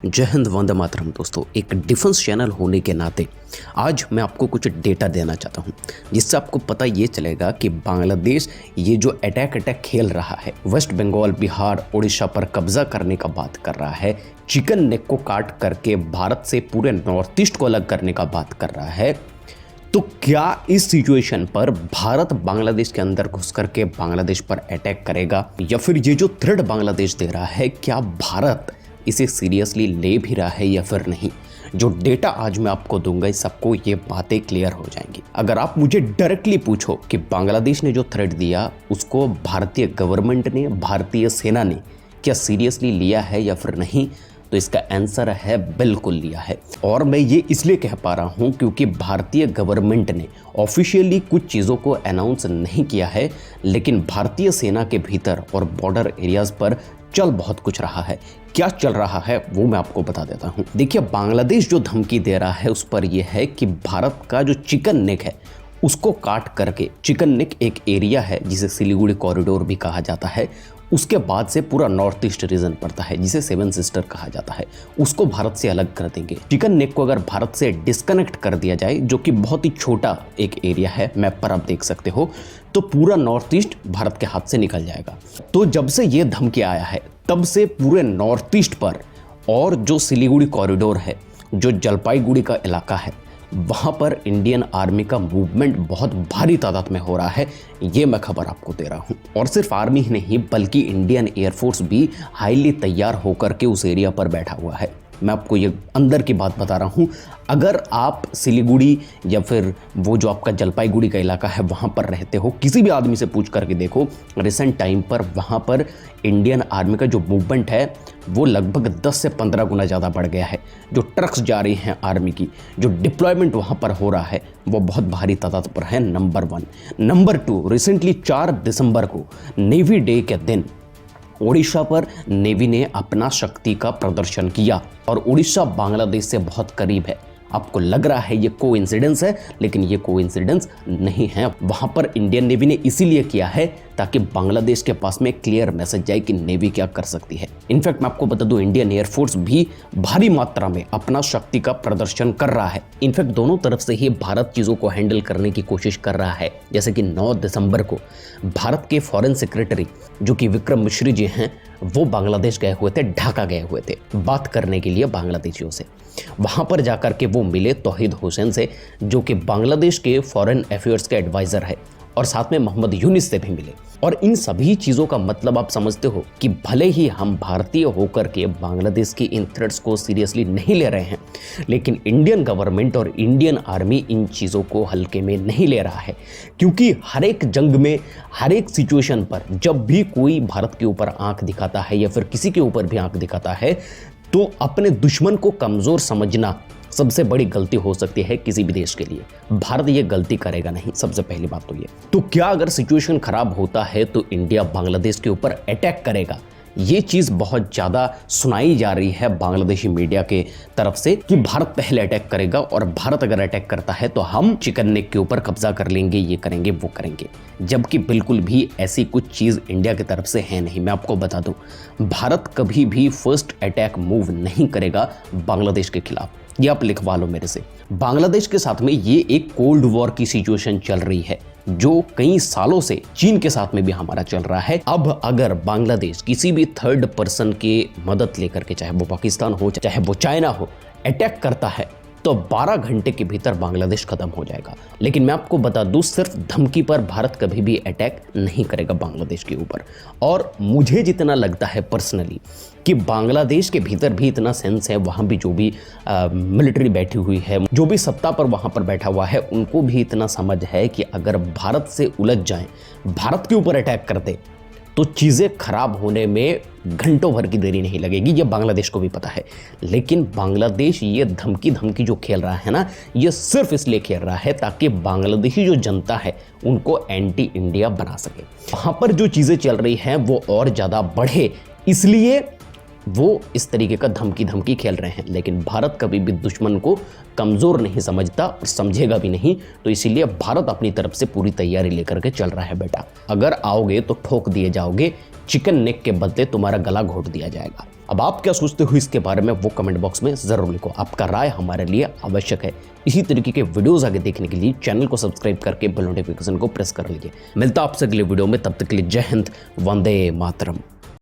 जय हिंद, वंदे मातरम। दोस्तों, एक डिफेंस चैनल होने के नाते आज मैं आपको कुछ डेटा देना चाहता हूं जिससे आपको पता ये चलेगा कि बांग्लादेश ये जो अटैक खेल रहा है, वेस्ट बंगाल, बिहार, उड़ीसा पर कब्जा करने का बात कर रहा है, चिकन नेक को काट करके भारत से पूरे नॉर्थ ईस्ट को अलग करने का बात कर रहा है, तो क्या इस सिचुएशन पर भारत बांग्लादेश के अंदर घुस करके बांग्लादेश पर अटैक करेगा, या फिर ये जो थ्रेट बांग्लादेश दे रहा है क्या भारत इसे सीरियसली ले भी रहा है या फिर नहीं? जो डेटा आज मैं आपको दूंगा, इस सबको ये बातें क्लियर हो जाएंगी। अगर आप मुझे डायरेक्टली पूछो कि बांग्लादेश ने जो थ्रेट दिया उसको भारतीय गवर्नमेंट ने, भारतीय सेना ने क्या सीरियसली लिया है या फिर नहीं, तो इसका आंसर है बिल्कुल लिया है। और मैं ये इसलिए कह पा रहा हूँ क्योंकि भारतीय गवर्नमेंट ने ऑफिशियली कुछ चीज़ों को अनाउंस नहीं किया है, लेकिन भारतीय सेना के भीतर और बॉर्डर एरियाज पर चल बहुत कुछ रहा है। क्या चल रहा है वो मैं आपको बता देता हूँ। देखिए, बांग्लादेश जो धमकी दे रहा है उस पर यह है कि भारत का जो चिकन नेक है उसको काट करके, चिकन नेक एक एरिया है जिसे सिलीगुड़ी कॉरिडोर भी कहा जाता है, उसके बाद से पूरा नॉर्थ ईस्ट रीजन पड़ता है जिसे सेवन सिस्टर कहा जाता है, उसको भारत से अलग कर देंगे। चिकन नेक को अगर भारत से डिस्कनेक्ट कर दिया जाए, जो कि बहुत ही छोटा एक एरिया है, मैप पर आप देख सकते हो, तो पूरा नॉर्थ ईस्ट भारत के हाथ से निकल जाएगा। तो जब से ये धमकी आया है तब से पूरे नॉर्थ ईस्ट पर और जो सिलीगुड़ी कॉरिडोर है, जो जलपाईगुड़ी का इलाका है, वहाँ पर इंडियन आर्मी का मूवमेंट बहुत भारी तादाद में हो रहा है, ये मैं खबर आपको दे रहा हूँ। और सिर्फ आर्मी ही नहीं बल्कि इंडियन एयरफोर्स भी हाईली तैयार होकर के उस एरिया पर बैठा हुआ है। मैं आपको ये अंदर की बात बता रहा हूँ। अगर आप सिलीगुड़ी या फिर वो जो आपका जलपाईगुड़ी का इलाका है वहाँ पर रहते हो, किसी भी आदमी से पूछ करके देखो, रिसेंट टाइम पर वहाँ पर इंडियन आर्मी का जो मूवमेंट है वो लगभग 10 से 15 गुना ज़्यादा बढ़ गया है। जो ट्रक्स जा रही हैं आर्मी की, जो डिप्लॉयमेंट वहाँ पर हो रहा है वो बहुत भारी तादाद पर है, नंबर 1। नंबर 2, रिसेंटली 4 दिसंबर को नेवी डे के दिन ओडिशा पर नेवी ने अपना शक्ति का प्रदर्शन किया, और ओडिशा बांग्लादेश से बहुत करीब है। आपको लग रहा है ये कोइंसिडेंस है, लेकिन ये कोइंसिडेंस नहीं है। वहां पर इंडियन नेवी ने इसीलिए किया है ताकि बांग्लादेश के पास में क्लियर मैसेज जाए कि नेवी क्या कर सकती है। इनफैक्ट मैं आपको बता दूं, इंडियन एयरफोर्स भी भारी मात्रा में अपना शक्ति का प्रदर्शन कर रहा है। इनफैक्ट दोनों तरफ से ही भारत चीज़ों को हैंडल करने की कोशिश कर रहा है। जैसे कि 9 दिसंबर को भारत के फॉरेन सेक्रेटरी जो कि विक्रम मिश्री जी हैं, वो बांग्लादेश गए हुए थे, ढाका गए हुए थे बात करने के लिए बांग्लादेशियों से। वहाँ पर जाकर के वो मिले तौहीद हुसैन से, जो कि बांग्लादेश के फॉरेन अफेयर्स के एडवाइज़र है, और साथ में मोहम्मद यूनिस से भी मिले। और इन सभी चीज़ों का मतलब आप समझते हो कि भले ही हम भारतीय होकर के बांग्लादेश की इन थ्रेट्स को सीरियसली नहीं ले रहे हैं, लेकिन इंडियन गवर्नमेंट और इंडियन आर्मी इन चीज़ों को हल्के में नहीं ले रहा है। क्योंकि हर एक जंग में, हर एक सिचुएशन पर जब भी कोई भारत के ऊपर आंख दिखाता है या फिर किसी के ऊपर भी आंख दिखाता है, तो अपने दुश्मन को कमज़ोर समझना सबसे बड़ी गलती हो सकती है किसी भी देश के लिए। भारत ये गलती करेगा नहीं, सबसे पहली बात तो ये। तो क्या अगर सिचुएशन खराब होता है तो इंडिया बांग्लादेश के ऊपर अटैक करेगा? ये चीज़ बहुत ज़्यादा सुनाई जा रही है बांग्लादेशी मीडिया के तरफ से कि भारत पहले अटैक करेगा, और भारत अगर अटैक करता है तो हम चिकन नेक के ऊपर कब्जा कर लेंगे, ये करेंगे, वो करेंगे। जबकि बिल्कुल भी ऐसी कुछ चीज़ इंडिया की तरफ से है नहीं। मैं आपको बता दूं, भारत कभी भी फर्स्ट अटैक मूव नहीं करेगा बांग्लादेश के खिलाफ। ये आप लिखवा लो मेरे से। बांग्लादेश के साथ में ये एक कोल्ड वॉर की सिचुएशन चल रही है जो कई सालों से चीन के साथ में भी हमारा चल रहा है। अब अगर बांग्लादेश किसी भी थर्ड पर्सन की मदद लेकर के, चाहे वो पाकिस्तान हो चाहे वो चाइना हो, अटैक करता है तो 12 घंटे के भीतर बांग्लादेश खत्म हो जाएगा। लेकिन मैं आपको बता दूं, सिर्फ धमकी पर भारत कभी भी अटैक नहीं करेगा बांग्लादेश के ऊपर। और मुझे जितना लगता है पर्सनली कि बांग्लादेश के भीतर भी इतना सेंस है, वहाँ भी जो भी मिलिट्री बैठी हुई है, जो भी सत्ता पर वहाँ पर बैठा हुआ है, उनको भी इतना समझ है कि अगर भारत से उलझ जाएं, भारत के ऊपर अटैक करते, तो चीज़ें खराब होने में घंटों भर की देरी नहीं लगेगी। ये बांग्लादेश को भी पता है। लेकिन बांग्लादेश ये धमकी जो खेल रहा है ना, ये सिर्फ इसलिए खेल रहा है ताकि बांग्लादेशी जो जनता है उनको एंटी इंडिया बना सके। वहाँ पर जो चीज़ें चल रही हैं वो और ज़्यादा बढ़े, इसलिए वो इस तरीके का धमकी खेल रहे हैं। लेकिन भारत कभी भी दुश्मन को कमज़ोर नहीं समझता और समझेगा भी नहीं। तो इसीलिए भारत अपनी तरफ से पूरी तैयारी लेकर के चल रहा है बेटा। अगर आओगे तो ठोक दिए जाओगे, चिकन नेक के बदले तुम्हारा गला घोट दिया जाएगा। अब आप क्या सोचते हो इसके बारे में वो कमेंट बॉक्स में ज़रूर लिखो। आपका राय हमारे लिए आवश्यक है। इसी तरीके के वीडियोस आगे देखने के लिए चैनल को सब्सक्राइब करके बेल नोटिफिकेशन को प्रेस कर लीजिए। मिलता आपसे अगले वीडियो में, तब तक के लिए जय हिंद, वंदे मातरम।